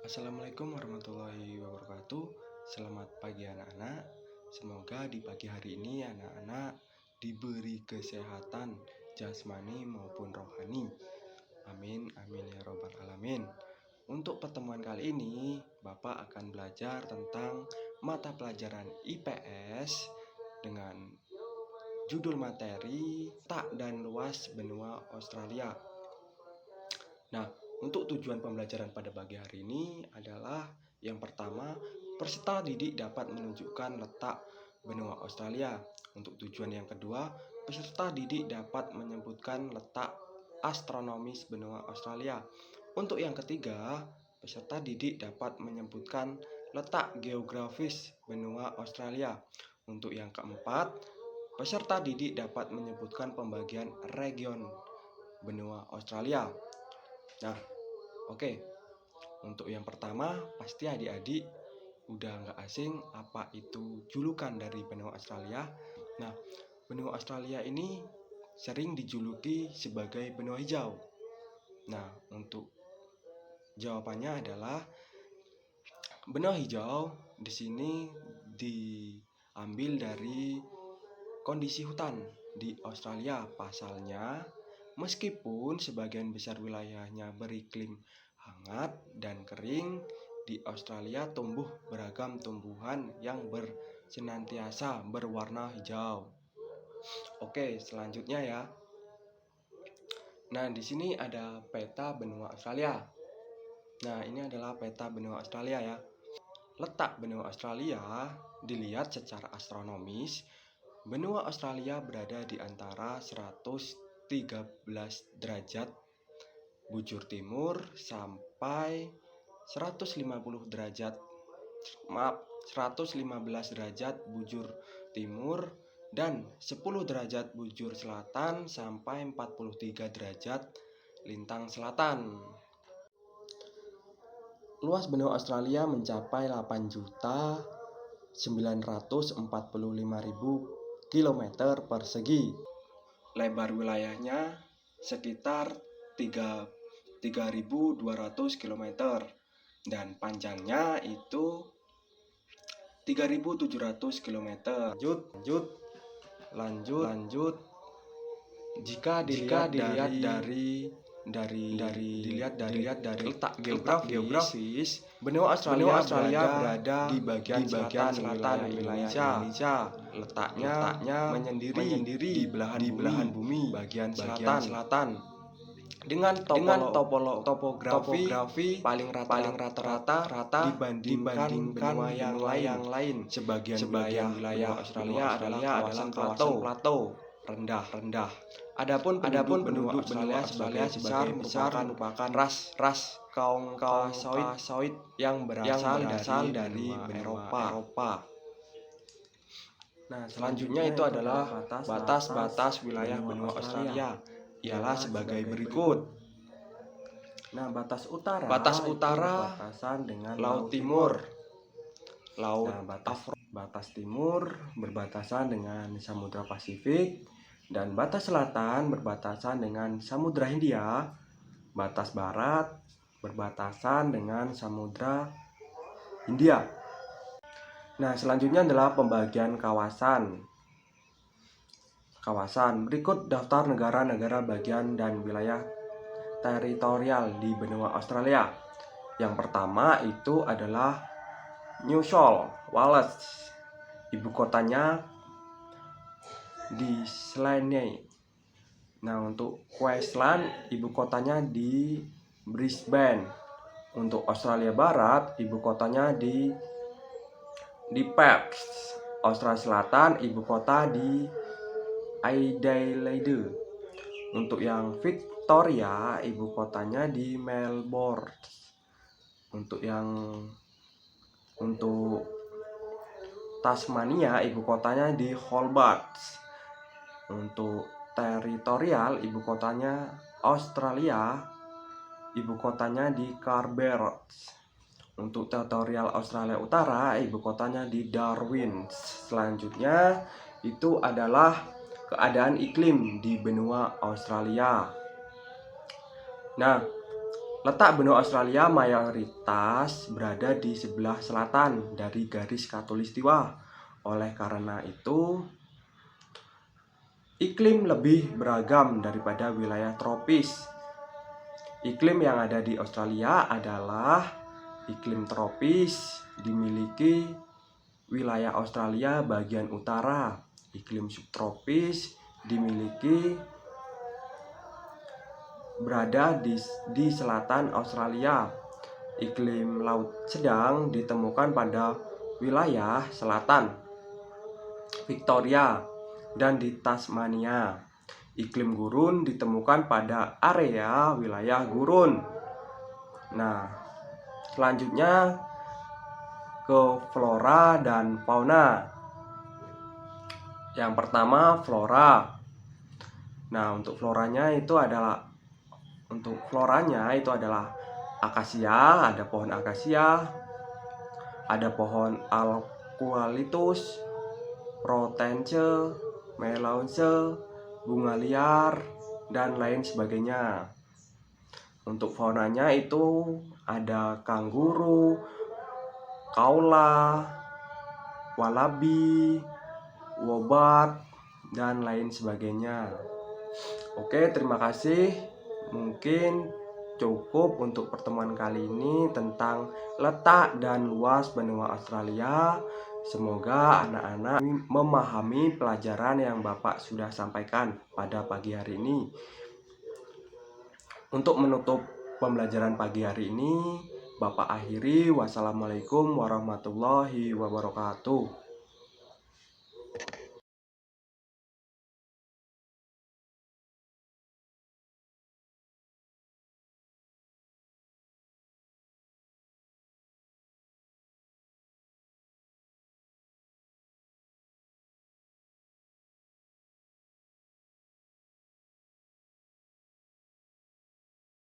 Assalamualaikum warahmatullahi wabarakatuh. Selamat pagi anak-anak. Semoga di pagi hari ini anak-anak diberi kesehatan jasmani maupun rohani. Amin, amin ya robbal alamin. Untuk pertemuan kali ini, Bapak akan belajar tentang mata pelajaran IPS dengan judul materi Tak dan Luas Benua Australia. Nah, untuk tujuan pembelajaran pada pagi hari ini adalah yang pertama, peserta didik dapat menunjukkan letak benua Australia. Untuk tujuan yang kedua, peserta didik dapat menyebutkan letak astronomis benua Australia. Untuk yang ketiga, peserta didik dapat menyebutkan letak geografis benua Australia. Untuk yang keempat, peserta didik dapat menyebutkan pembagian region benua Australia. Nah, oke. Untuk yang pertama, pasti adik-adik udah nggak asing apa itu julukan dari benua Australia. Nah, benua Australia ini sering dijuluki sebagai benua hijau. Nah, untuk jawabannya adalah benua hijau di sini diambil dari kondisi hutan di Australia. Pasalnya, meskipun sebagian besar wilayahnya beriklim hangat dan kering, di Australia tumbuh beragam tumbuhan yang senantiasa berwarna hijau. Oke, selanjutnya ya. Nah, di sini ada peta benua Australia. Nah, ini adalah peta benua Australia ya. Letak benua Australia dilihat secara astronomis. Benua Australia berada di antara 113 derajat bujur timur sampai 115 derajat 115 derajat bujur timur dan 10 derajat bujur selatan sampai 43 derajat lintang selatan. Luas benua Australia mencapai 8.945.000 km persegi. Lebar wilayahnya sekitar 3.200 km dan panjangnya itu 3.700 km. Lanjut. Jika dilihat dari letak geografis, benua Australia berada di bagian selatan wilayah Indonesia. Letaknya menyendiri di belahan bumi bagian selatan. Dengan topografi paling rata dibandingkan benua yang lain. Sebagian wilayah Australia adalah kawasan plato rendah. Adapun penduduk benua Australia besar merupakan ras kaum Caucasoid yang berasal dari benua Eropa. Nah, selanjutnya itu adalah batas wilayah benua Australia ialah sebagai berikut. Nah, batas utara berbatasan dengan Laut Timur. Batas timur berbatasan dengan Samudra Pasifik dan batas selatan berbatasan dengan Samudra Hindia. Batas barat berbatasan dengan Samudra Hindia. Nah, selanjutnya adalah pembagian kawasan. Berikut daftar negara-negara bagian dan wilayah teritorial di benua Australia. Yang pertama itu adalah New South Wales. Ibu kotanya di Sydney. Nah, untuk Queensland ibu kotanya di Brisbane. Untuk Australia Barat ibu kotanya di Perth. Australia Selatan ibu kota di Adelaide. Untuk yang Victoria ibu kotanya di Melbourne. Untuk Tasmania ibu kotanya di Hobart. Untuk teritorial ibu kotanya Australia, ibu kotanya di Canberra. Untuk teritorial Australia Utara, ibu kotanya di Darwin. Selanjutnya itu adalah keadaan iklim di benua Australia. Nah, Letak benua Australia mayoritas berada di sebelah selatan dari garis khatulistiwa. Oleh karena itu, iklim lebih beragam daripada wilayah tropis. Iklim yang ada di Australia adalah iklim tropis, dimiliki wilayah Australia bagian utara. Iklim subtropis dimiliki berada di selatan Australia. Iklim laut sedang ditemukan pada wilayah selatan Victoria dan di Tasmania. Iklim gurun ditemukan pada area wilayah gurun. Nah, selanjutnya ke flora dan fauna. Yang pertama, flora. Nah, untuk floranya itu adalah akasia, ada pohon akasia, ada pohon eucalyptus, protense, melaleuca, bunga liar, dan lain sebagainya. Untuk faunanya itu ada kanguru, kaula, wallaby, wombat, dan lain sebagainya. Oke, terima kasih. Mungkin cukup untuk pertemuan kali ini tentang letak dan luas benua Australia. Semoga anak-anak memahami pelajaran yang Bapak sudah sampaikan pada pagi hari ini. Untuk menutup pembelajaran pagi hari ini, Bapak akhiri. Wassalamualaikum warahmatullahi wabarakatuh.